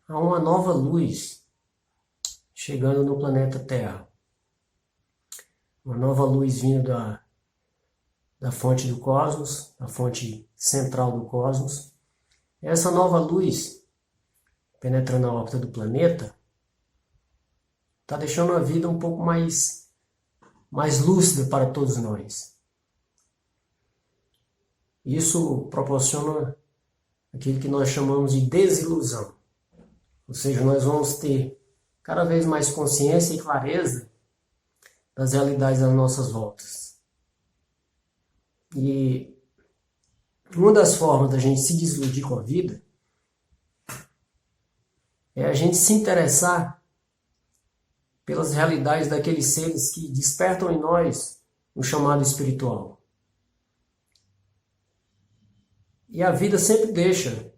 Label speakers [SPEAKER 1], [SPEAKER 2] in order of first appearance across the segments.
[SPEAKER 1] há uma nova luz chegando no planeta Terra. Uma nova luz vindo da fonte do cosmos, da fonte central do cosmos. Essa nova luz, penetrando a órbita do planeta, está deixando a vida um pouco mais lúcida para todos nós. Isso proporciona aquilo que nós chamamos de desilusão. Ou seja, nós vamos ter cada vez mais consciência e clareza das realidades às nossas voltas. E uma das formas da gente se desiludir com a vida é a gente se interessar pelas realidades daqueles seres que despertam em nós o chamado espiritual. E a vida sempre deixa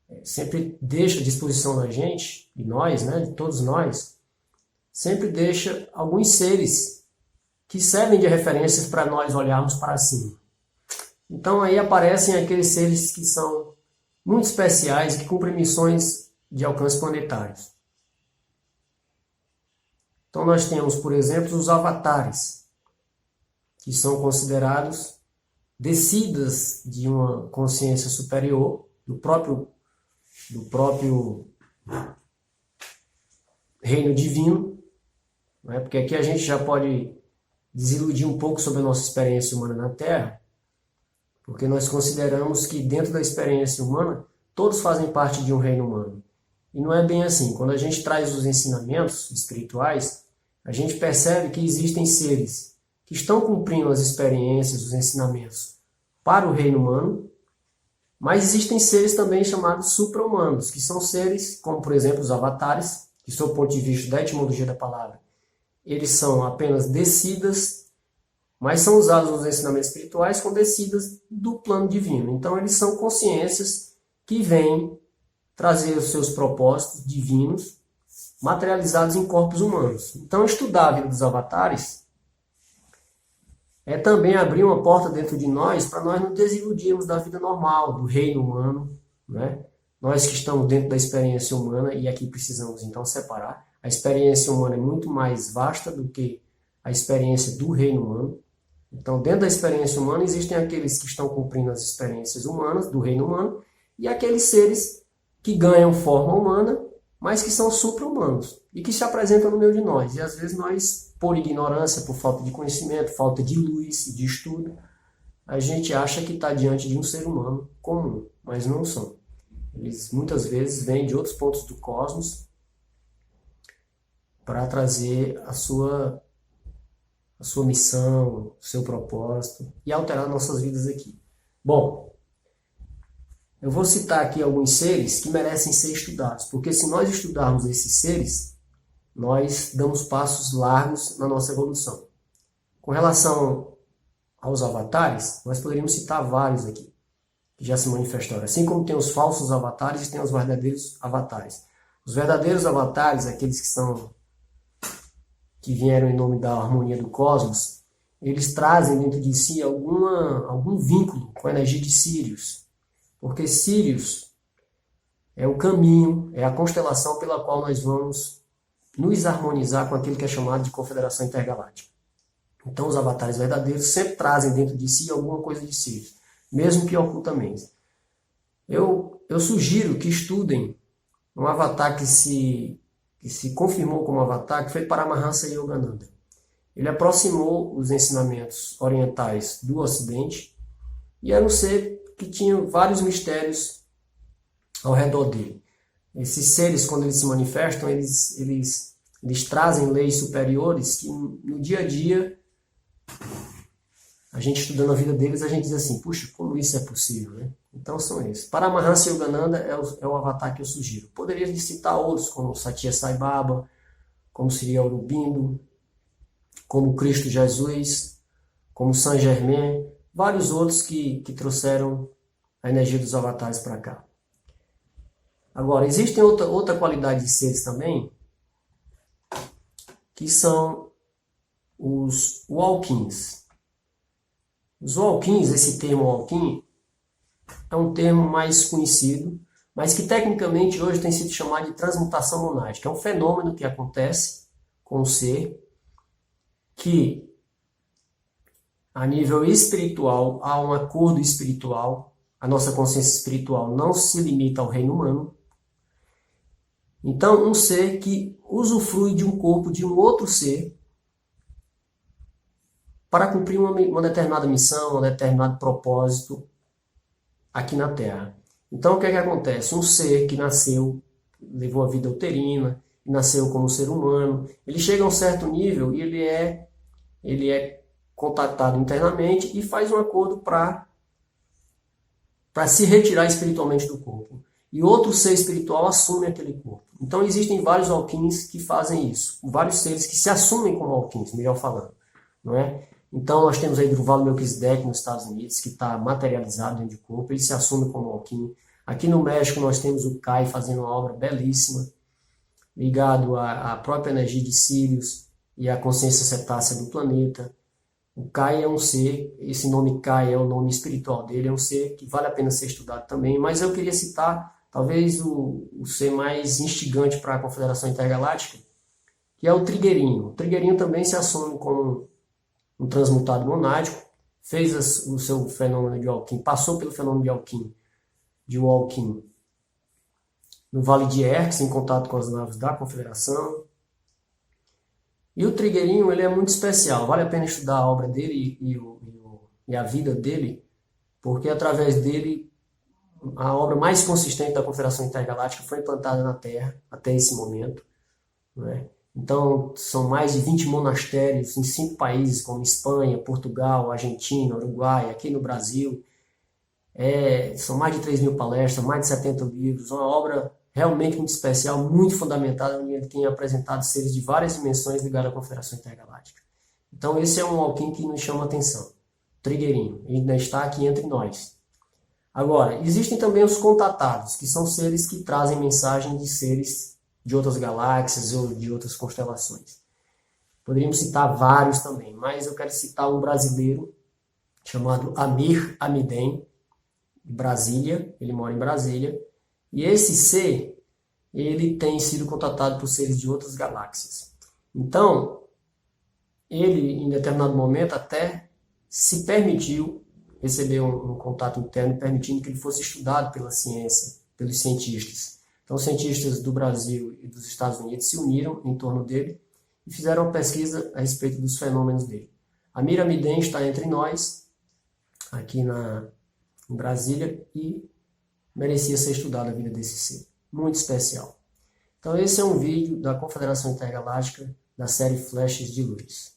[SPEAKER 1] à disposição da gente, e nós, de todos nós, sempre deixa alguns seres que servem de referências para nós olharmos para cima. Então aí aparecem aqueles seres que são muito especiais, que cumprem missões de alcance planetários. Então nós temos, por exemplo, os avatares, que são considerados descidas de uma consciência superior, do próprio reino divino, porque aqui a gente já pode desiludir um pouco sobre a nossa experiência humana na Terra, porque nós consideramos que dentro da experiência humana, todos fazem parte de um reino humano. E não é bem assim. Quando a gente traz os ensinamentos espirituais, a gente percebe que existem seres que estão cumprindo as experiências, os ensinamentos para o reino humano, mas existem seres também chamados supra-humanos, que são seres, como por exemplo os avatares, que sob o ponto de vista da etimologia da palavra, eles são apenas descidas, mas são usados nos ensinamentos espirituais como descidas do plano divino. Então eles são consciências que vêm trazer os seus propósitos divinos materializados em corpos humanos. Então estudar a vida dos avatares é também abrir uma porta dentro de nós para nós não desiludirmos da vida normal, do reino humano, Nós que estamos dentro da experiência humana, e aqui precisamos então separar, a experiência humana é muito mais vasta do que a experiência do reino humano. Então, dentro da experiência humana, existem aqueles que estão cumprindo as experiências humanas, do reino humano, e aqueles seres que ganham forma humana, mas que são supra-humanos, e que se apresentam no meio de nós. E às vezes nós, por ignorância, por falta de conhecimento, falta de luz, de estudo, a gente acha que está diante de um ser humano comum, mas não são. Eles muitas vezes vêm de outros pontos do cosmos para trazer a sua missão, o seu propósito e alterar nossas vidas aqui. Bom, eu vou citar aqui alguns seres que merecem ser estudados, porque se nós estudarmos esses seres, nós damos passos largos na nossa evolução. Com relação aos avatares, nós poderíamos citar vários aqui, que já se manifestaram. Assim como tem os falsos avatares, tem os verdadeiros avatares. Os verdadeiros avatares, aqueles que vieram em nome da harmonia do cosmos, eles trazem dentro de si algum vínculo com a energia de Sírius. Porque Sírius é o caminho, é a constelação pela qual nós vamos nos harmonizar com aquilo que é chamado de Confederação Intergaláctica. Então os avatares verdadeiros sempre trazem dentro de si alguma coisa de Sírius, mesmo que ocultamente. Eu sugiro que estudem um avatar que se confirmou como avatar, que foi Paramahansa Yogananda. Ele aproximou os ensinamentos orientais do Ocidente e era um ser que tinha vários mistérios ao redor dele. Esses seres, quando eles se manifestam, eles trazem leis superiores que no dia a dia, a gente estudando a vida deles, a gente diz assim, puxa, como isso é possível, Então são esses. Paramahansa Yogananda é o avatar que eu sugiro. Poderia citar outros, como Satya Sai Baba, como Sri Aurobindo, como Cristo Jesus, como Saint Germain, vários outros que trouxeram a energia dos avatares para cá. Agora, existem outra qualidade de seres também, que são os Walkins. Os Walkins, esse termo Walkin, é um termo mais conhecido, mas que tecnicamente hoje tem sido chamado de transmutação monádica. É um fenômeno que acontece com o ser que, a nível espiritual, há um acordo espiritual. A nossa consciência espiritual não se limita ao reino humano. Então, um ser que usufrui de um corpo de um outro ser para cumprir uma determinada missão, um determinado propósito aqui na Terra. Então, o que é que acontece? Um ser que nasceu, levou a vida uterina, nasceu como ser humano, ele chega a um certo nível e ele é contatado internamente e faz um acordo para se retirar espiritualmente do corpo. E outro ser espiritual assume aquele corpo. Então existem vários alquims que fazem isso. Vários seres que se assumem como alquims, melhor falando. Não é? Então nós temos aí Druvalo Melquisedeque nos Estados Unidos, que está materializado dentro do corpo, ele se assume como alquim. Aqui no México nós temos o Kai fazendo uma obra belíssima, ligado à própria energia de Sirius e à consciência cetácea do planeta. O Kai é um ser, esse nome Kai é o nome espiritual dele, é um ser que vale a pena ser estudado também, mas eu queria citar talvez o ser mais instigante para a Confederação Intergaláctica, que é o Trigueirinho. O Trigueirinho também se assume como um transmutado monádico, fez o seu fenômeno de Alquim, passou pelo fenômeno de Alquim no Vale de Erx, em contato com as naves da Confederação. E o Trigueirinho, ele é muito especial, vale a pena estudar a obra dele e a vida dele, porque através dele a obra mais consistente da Confederação Intergaláctica foi implantada na Terra até esse momento. Né? Então, são mais de 20 monastérios em 5 países, como Espanha, Portugal, Argentina, Uruguai, aqui no Brasil. São mais de 3.000 palestras, mais de 70 livros, uma obra realmente muito especial, muito fundamentada, onde ele tem apresentado seres de várias dimensões ligados à Confederação Intergaláctica. Então, esse é um alquim que nos chama a atenção. Trigueirinho, ele ainda está aqui entre nós. Agora, existem também os contatados, que são seres que trazem mensagem de seres de outras galáxias ou de outras constelações. Poderíamos citar vários também, mas eu quero citar um brasileiro chamado Amir Amiden, de Brasília, ele mora em Brasília, e esse ser, ele tem sido contatado por seres de outras galáxias. Então, ele, em determinado momento, até se permitiu receber um contato interno, permitindo que ele fosse estudado pela ciência, pelos cientistas. Então, os cientistas do Brasil e dos Estados Unidos se uniram em torno dele e fizeram uma pesquisa a respeito dos fenômenos dele. Amir Amiden está entre nós, aqui em Brasília, e merecia ser estudada a vida desse ser. Muito especial. Então, esse é um vídeo da Confederação Intergaláctica da série Flashes de Luz.